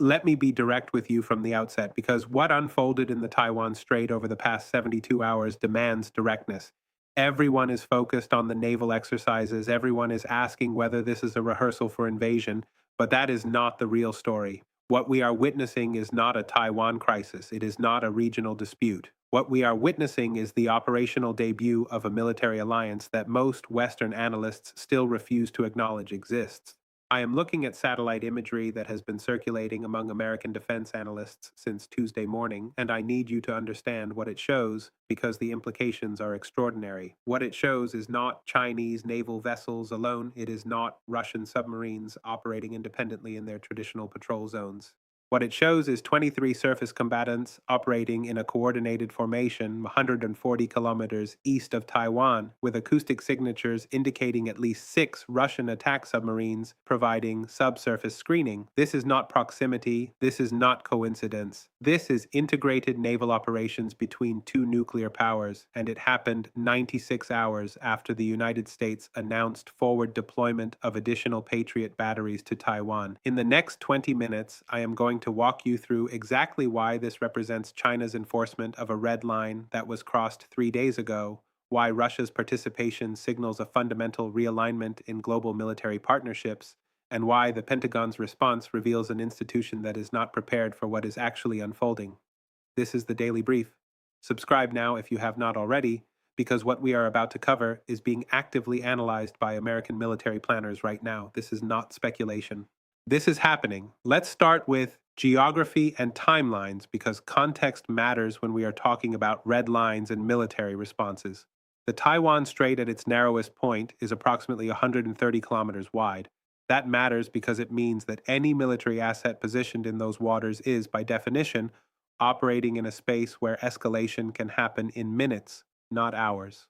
Let me be direct with you from the outset because what unfolded in the Taiwan Strait over the past 72 hours demands directness. Everyone is focused on the naval exercises, everyone is asking whether this is a rehearsal for invasion, but that is not the real story. What we are witnessing is not a Taiwan crisis, it is not a regional dispute. What we are witnessing is the operational debut of a military alliance that most Western analysts still refuse to acknowledge exists. I am looking at satellite imagery that has been circulating among American defense analysts since Tuesday morning, and I need you to understand what it shows because the implications are extraordinary. What it shows is not Chinese naval vessels alone, it is not Russian submarines operating independently in their traditional patrol zones. What it shows is 23 surface combatants operating in a coordinated formation 140 kilometers east of Taiwan, with acoustic signatures indicating at least 6 Russian attack submarines providing subsurface screening. This is not proximity, this is not coincidence. This is integrated naval operations between two nuclear powers, and it happened 96 hours after the United States announced forward deployment of additional Patriot batteries to Taiwan. In the next 20 minutes, I am going to walk you through exactly why this represents China's enforcement of a red line that was crossed 3 days ago, why Russia's participation signals a fundamental realignment in global military partnerships, and why the Pentagon's response reveals an institution that is not prepared for what is actually unfolding. This is the Daily Brief. Subscribe now if you have not already, because what we are about to cover is being actively analyzed by American military planners right now. This is not speculation. This is happening. Let's start with geography and timelines because context matters when we are talking about red lines and military responses. The Taiwan Strait at its narrowest point is approximately 130 kilometers wide. That matters because it means that any military asset positioned in those waters is, by definition, operating in a space where escalation can happen in minutes, not hours.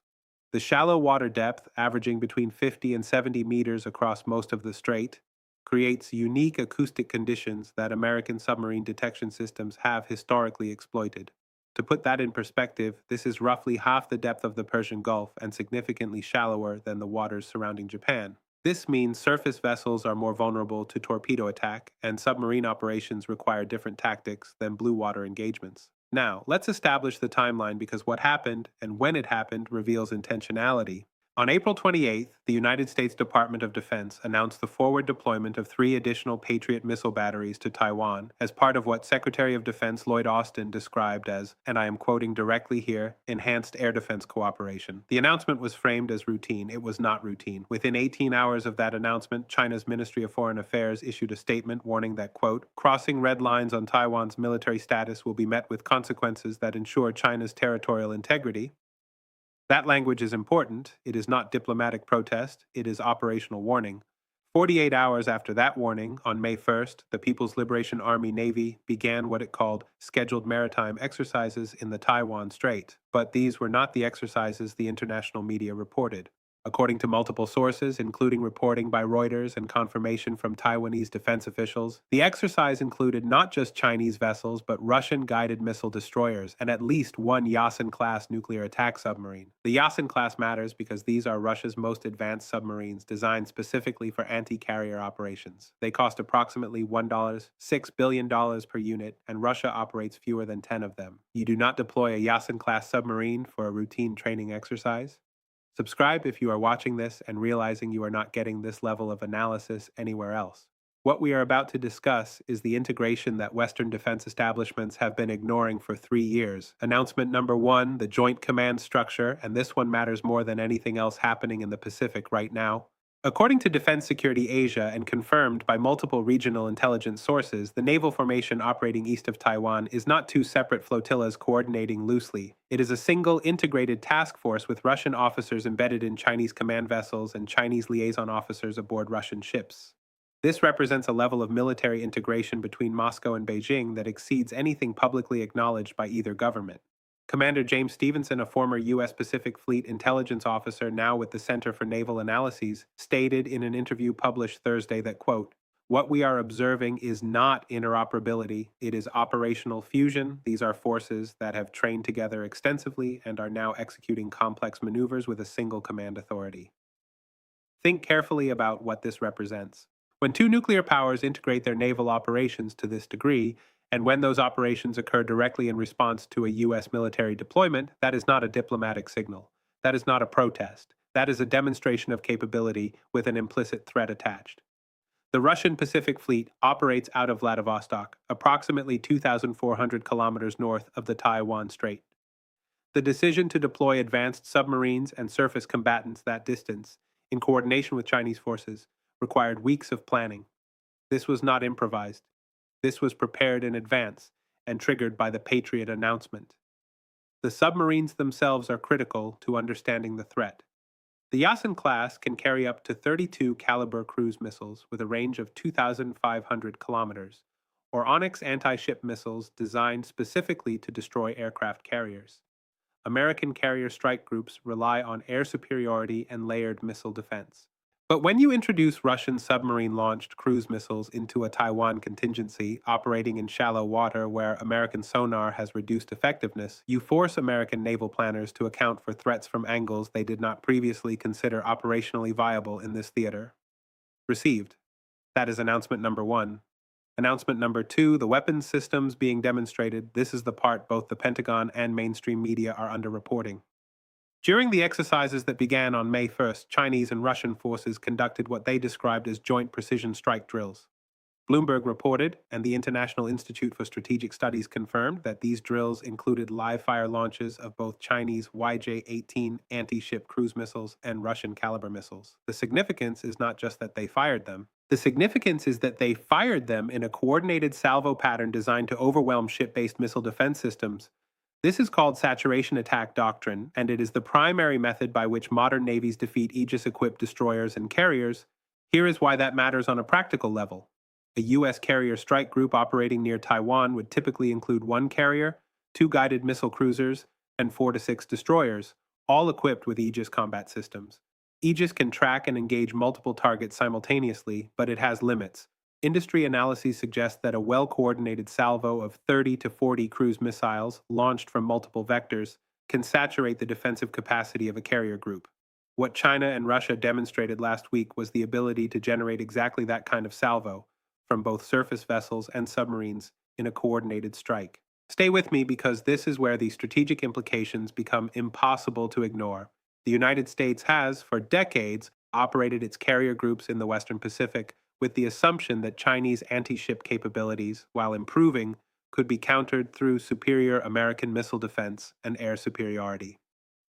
The shallow water depth, averaging between 50 and 70 meters across most of the strait, creates unique acoustic conditions that American submarine detection systems have historically exploited. To put that in perspective, this is roughly half the depth of the Persian Gulf and significantly shallower than the waters surrounding Japan. This means surface vessels are more vulnerable to torpedo attack, and submarine operations require different tactics than blue water engagements. Now, let's establish the timeline because what happened and when it happened reveals intentionality. On April 28th, the United States Department of Defense announced the forward deployment of 3 additional Patriot missile batteries to Taiwan as part of what Secretary of Defense Lloyd Austin described as, and I am quoting directly here, enhanced air defense cooperation. The announcement was framed as routine. It was not routine. Within 18 hours of that announcement, China's Ministry of Foreign Affairs issued a statement warning that, quote, crossing red lines on Taiwan's military status will be met with consequences that ensure China's territorial integrity. That language is important. It is not diplomatic protest, it is operational warning. 48 hours after that warning, on May 1st, the People's Liberation Army Navy began what it called scheduled maritime exercises in the Taiwan Strait. But these were not the exercises the international media reported. According to multiple sources, including reporting by Reuters and confirmation from Taiwanese defense officials, the exercise included not just Chinese vessels, but Russian guided missile destroyers and at least one Yasin-class nuclear attack submarine. The Yasin-class matters because these are Russia's most advanced submarines designed specifically for anti-carrier operations. They cost approximately $6 billion per unit, and Russia operates fewer than 10 of them. You do not deploy a Yasin-class submarine for a routine training exercise. Subscribe if you are watching this and realizing you are not getting this level of analysis anywhere else. What we are about to discuss is the integration that Western defense establishments have been ignoring for 3 years. Announcement number 1, the Joint Command Structure, and this one matters more than anything else happening in the Pacific right now. According to Defense Security Asia and confirmed by multiple regional intelligence sources, the naval formation operating east of Taiwan is not 2 separate flotillas coordinating loosely. It is a single integrated task force with Russian officers embedded in Chinese command vessels and Chinese liaison officers aboard Russian ships. This represents a level of military integration between Moscow and Beijing that exceeds anything publicly acknowledged by either government. Commander James Stevenson, a former U.S. Pacific Fleet intelligence officer now with the Center for Naval Analyses, stated in an interview published Thursday that, quote, what we are observing is not interoperability, it is operational fusion. These are forces that have trained together extensively and are now executing complex maneuvers with a single command authority. Think carefully about what this represents. When two nuclear powers integrate their naval operations to this degree, and when those operations occur directly in response to a U.S. military deployment, that is not a diplomatic signal. That is not a protest. That is a demonstration of capability with an implicit threat attached. The Russian Pacific Fleet operates out of Vladivostok, approximately 2,400 kilometers north of the Taiwan Strait. The decision to deploy advanced submarines and surface combatants that distance, in coordination with Chinese forces, required weeks of planning. This was not improvised. This was prepared in advance and triggered by the Patriot announcement. The submarines themselves are critical to understanding the threat. The Yasin class can carry up to 32 caliber cruise missiles with a range of 2,500 kilometers, or Onyx anti-ship missiles designed specifically to destroy aircraft carriers. American carrier strike groups rely on air superiority and layered missile defense. But when you introduce Russian submarine-launched cruise missiles into a Taiwan contingency operating in shallow water where American sonar has reduced effectiveness, you force American naval planners to account for threats from angles they did not previously consider operationally viable in this theater. Received. That is announcement number 1. Announcement number 2, the weapons systems being demonstrated. This is the part both the Pentagon and mainstream media are underreporting. During the exercises that began on May 1st, Chinese and Russian forces conducted what they described as joint precision strike drills. Bloomberg reported, and the International Institute for Strategic Studies confirmed, that these drills included live-fire launches of both Chinese YJ-18 anti-ship cruise missiles and Russian caliber missiles. The significance is not just that they fired them. The significance is that they fired them in a coordinated salvo pattern designed to overwhelm ship-based missile defense systems. This is called saturation attack doctrine, and it is the primary method by which modern navies defeat Aegis-equipped destroyers and carriers. Here is why that matters on a practical level. A U.S. carrier strike group operating near Taiwan would typically include 1 carrier, 2 guided missile cruisers, and 4 to 6 destroyers, all equipped with Aegis combat systems. Aegis can track and engage multiple targets simultaneously, but it has limits. Industry analyses suggest that a well-coordinated salvo of 30 to 40 cruise missiles launched from multiple vectors can saturate the defensive capacity of a carrier group. What China and Russia demonstrated last week was the ability to generate exactly that kind of salvo from both surface vessels and submarines in a coordinated strike. Stay with me because this is where the strategic implications become impossible to ignore. The United States has, for decades, operated its carrier groups in the Western Pacific with the assumption that Chinese anti-ship capabilities, while improving, could be countered through superior American missile defense and air superiority.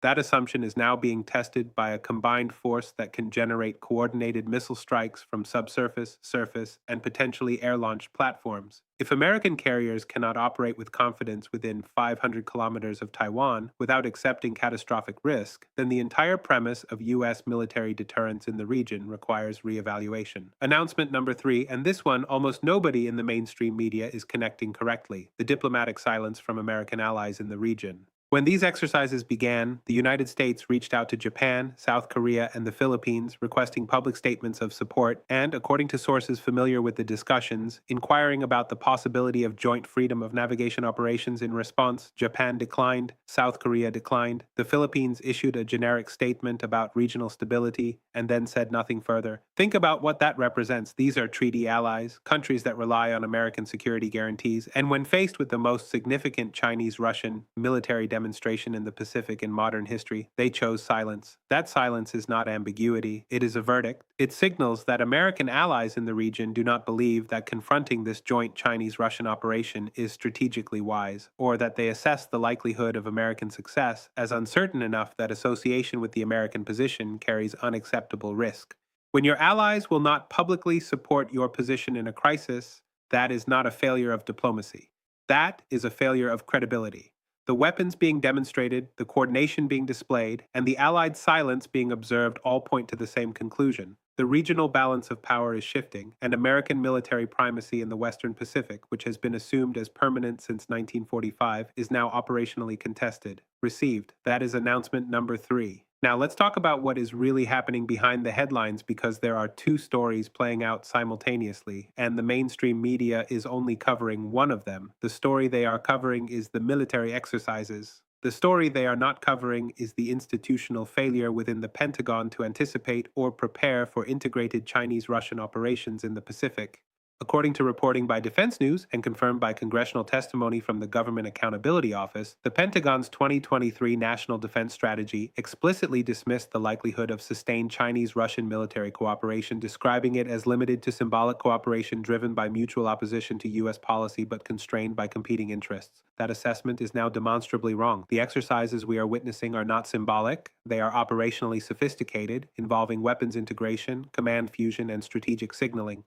That assumption is now being tested by a combined force that can generate coordinated missile strikes from subsurface, surface, and potentially air-launched platforms. If American carriers cannot operate with confidence within 500 kilometers of Taiwan without accepting catastrophic risk, then the entire premise of U.S. military deterrence in the region requires reevaluation. Announcement number 3, and this one almost nobody in the mainstream media is connecting correctly: the diplomatic silence from American allies in the region. When these exercises began, the United States reached out to Japan, South Korea, and the Philippines, requesting public statements of support and, according to sources familiar with the discussions, inquiring about the possibility of joint freedom of navigation operations. In response, Japan declined, South Korea declined, the Philippines issued a generic statement about regional stability, and then said nothing further. Think about what that represents. These are treaty allies, countries that rely on American security guarantees, and when faced with the most significant Chinese-Russian military demonstration in the Pacific in modern history, they chose silence. That silence is not ambiguity, it is a verdict. It signals that American allies in the region do not believe that confronting this joint Chinese-Russian operation is strategically wise, or that they assess the likelihood of American success as uncertain enough that association with the American position carries unacceptable risk. When your allies will not publicly support your position in a crisis, that is not a failure of diplomacy. That is a failure of credibility. The weapons being demonstrated, the coordination being displayed, and the Allied silence being observed all point to the same conclusion. The regional balance of power is shifting, and American military primacy in the Western Pacific, which has been assumed as permanent since 1945, is now operationally contested. Received. That is announcement number 3. Now let's talk about what is really happening behind the headlines, because there are 2 stories playing out simultaneously, and the mainstream media is only covering one of them. The story they are covering is the military exercises. The story they are not covering is the institutional failure within the Pentagon to anticipate or prepare for integrated Chinese-Russian operations in the Pacific. According to reporting by Defense News and confirmed by congressional testimony from the Government Accountability Office, the Pentagon's 2023 National Defense Strategy explicitly dismissed the likelihood of sustained Chinese-Russian military cooperation, describing it as limited to symbolic cooperation driven by mutual opposition to U.S. policy but constrained by competing interests. That assessment is now demonstrably wrong. The exercises we are witnessing are not symbolic, they are operationally sophisticated, involving weapons integration, command fusion, and strategic signaling.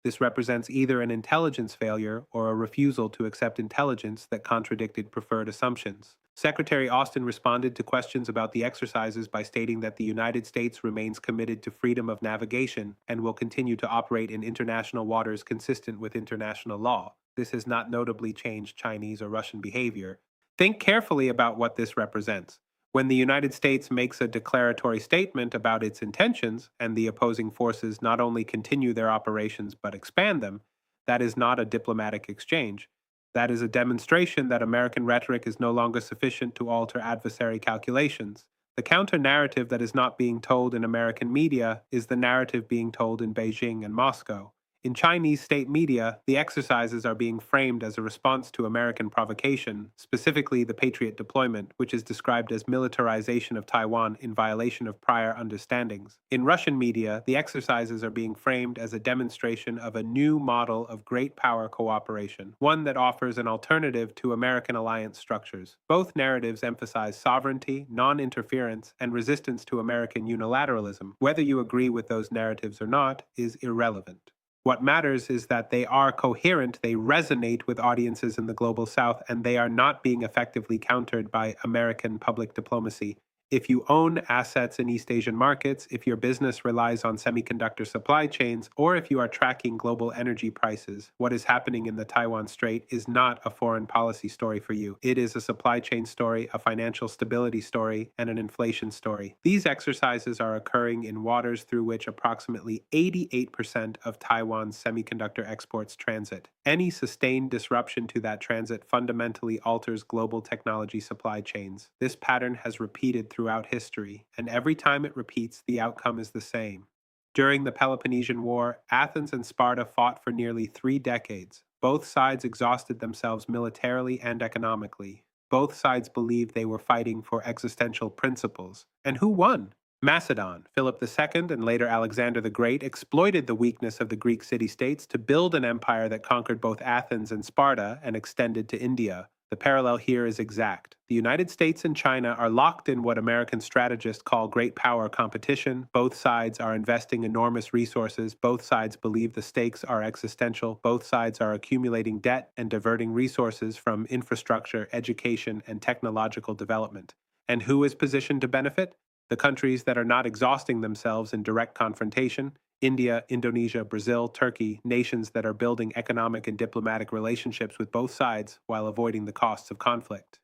This represents either an intelligence failure or a refusal to accept intelligence that contradicted preferred assumptions. Secretary Austin responded to questions about the exercises by stating that the United States remains committed to freedom of navigation and will continue to operate in international waters consistent with international law. This has not notably changed Chinese or Russian behavior. Think carefully about what this represents. When the United States makes a declaratory statement about its intentions and the opposing forces not only continue their operations but expand them, that is not a diplomatic exchange. That is a demonstration that American rhetoric is no longer sufficient to alter adversary calculations. The counter narrative that is not being told in American media is the narrative being told in Beijing and Moscow. In Chinese state media, the exercises are being framed as a response to American provocation, specifically the Patriot deployment, which is described as militarization of Taiwan in violation of prior understandings. In Russian media, the exercises are being framed as a demonstration of a new model of great power cooperation, one that offers an alternative to American alliance structures. Both narratives emphasize sovereignty, non-interference, and resistance to American unilateralism. Whether you agree with those narratives or not is irrelevant. What matters is that they are coherent, they resonate with audiences in the global south, and they are not being effectively countered by American public diplomacy. If you own assets in East Asian markets, if your business relies on semiconductor supply chains, or if you are tracking global energy prices, what is happening in the Taiwan Strait is not a foreign policy story for you. It is a supply chain story, a financial stability story, and an inflation story. These exercises are occurring in waters through which approximately 88% of Taiwan's semiconductor exports transit. Any sustained disruption to that transit fundamentally alters global technology supply chains. This pattern has repeated throughout history, and every time it repeats, the outcome is the same. During the Peloponnesian War, Athens and Sparta fought for nearly 3 decades. Both sides exhausted themselves militarily and economically. Both sides believed they were fighting for existential principles. And who won? Macedon, Philip II, and later Alexander the Great exploited the weakness of the Greek city-states to build an empire that conquered both Athens and Sparta and extended to India. The parallel here is exact. The United States and China are locked in what American strategists call great power competition. Both sides are investing enormous resources. Both sides believe the stakes are existential. Both sides are accumulating debt and diverting resources from infrastructure, education, and technological development. And who is positioned to benefit? The countries that are not exhausting themselves in direct confrontation: India, Indonesia, Brazil, Turkey, nations that are building economic and diplomatic relationships with both sides while avoiding the costs of conflict.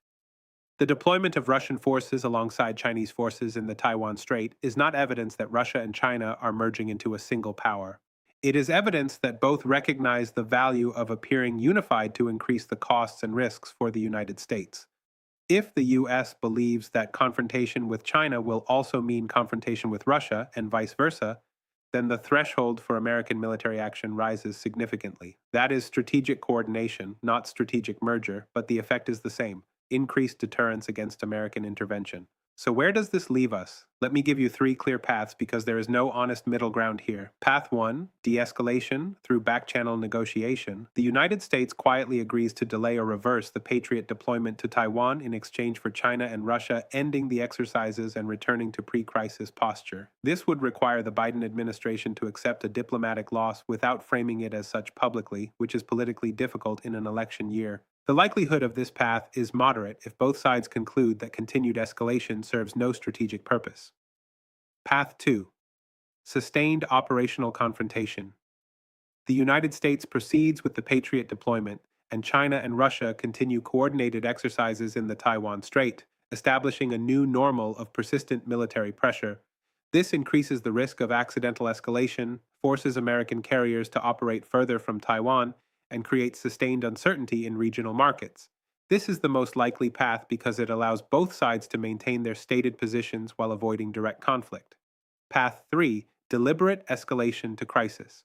The deployment of Russian forces alongside Chinese forces in the Taiwan Strait is not evidence that Russia and China are merging into a single power. It is evidence that both recognize the value of appearing unified to increase the costs and risks for the United States. If the U.S. believes that confrontation with China will also mean confrontation with Russia and vice versa, then the threshold for American military action rises significantly. That is strategic coordination, not strategic merger, but the effect is the same: increased deterrence against American intervention. So where does this leave us? Let me give you 3 clear paths because there is no honest middle ground here. Path 1, de-escalation through back-channel negotiation. The United States quietly agrees to delay or reverse the Patriot deployment to Taiwan in exchange for China and Russia ending the exercises and returning to pre-crisis posture. This would require the Biden administration to accept a diplomatic loss without framing it as such publicly, which is politically difficult in an election year. The likelihood of this path is moderate if both sides conclude that continued escalation serves no strategic purpose. Path 2. Sustained operational confrontation. The United States proceeds with the Patriot deployment, and China and Russia continue coordinated exercises in the Taiwan Strait, establishing a new normal of persistent military pressure. This increases the risk of accidental escalation, forces American carriers to operate further from Taiwan, and creates sustained uncertainty in regional markets. This is the most likely path because it allows both sides to maintain their stated positions while avoiding direct conflict. Path 3: Deliberate escalation to crisis.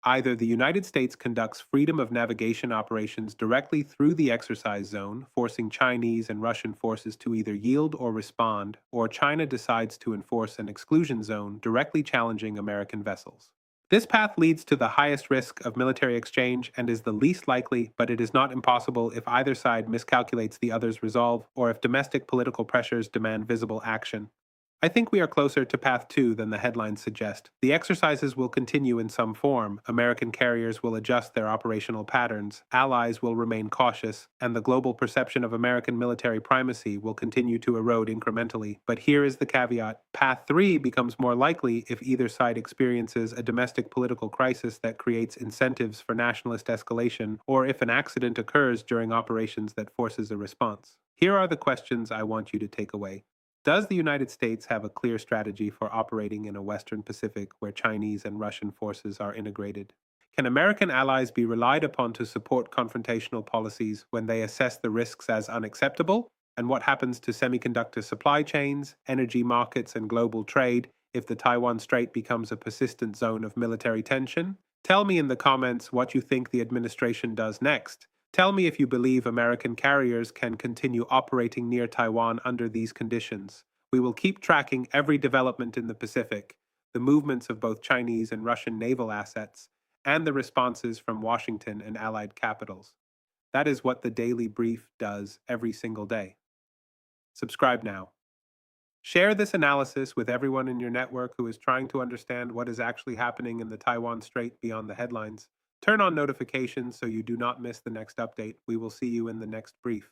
Either the United States conducts freedom of navigation operations directly through the exercise zone, forcing Chinese and Russian forces to either yield or respond, or China decides to enforce an exclusion zone directly challenging American vessels. This path leads to the highest risk of military exchange and is the least likely, but it is not impossible if either side miscalculates the other's resolve or if domestic political pressures demand visible action. I think we are closer to path 2 than the headlines suggest. The exercises will continue in some form, American carriers will adjust their operational patterns, allies will remain cautious, and the global perception of American military primacy will continue to erode incrementally. But here is the caveat: path 3 becomes more likely if either side experiences a domestic political crisis that creates incentives for nationalist escalation, or if an accident occurs during operations that forces a response. Here are the questions I want you to take away. Does the United States have a clear strategy for operating in a Western Pacific where Chinese and Russian forces are integrated? Can American allies be relied upon to support confrontational policies when they assess the risks as unacceptable? And what happens to semiconductor supply chains, energy markets, and global trade if the Taiwan Strait becomes a persistent zone of military tension? Tell me in the comments what you think the administration does next. Tell me if you believe American carriers can continue operating near Taiwan under these conditions. We will keep tracking every development in the Pacific, the movements of both Chinese and Russian naval assets, and the responses from Washington and allied capitals. That is what the Daily Brief does every single day. Subscribe now. Share this analysis with everyone in your network who is trying to understand what is actually happening in the Taiwan Strait beyond the headlines. Turn on notifications so you do not miss the next update. We will see you in the next brief.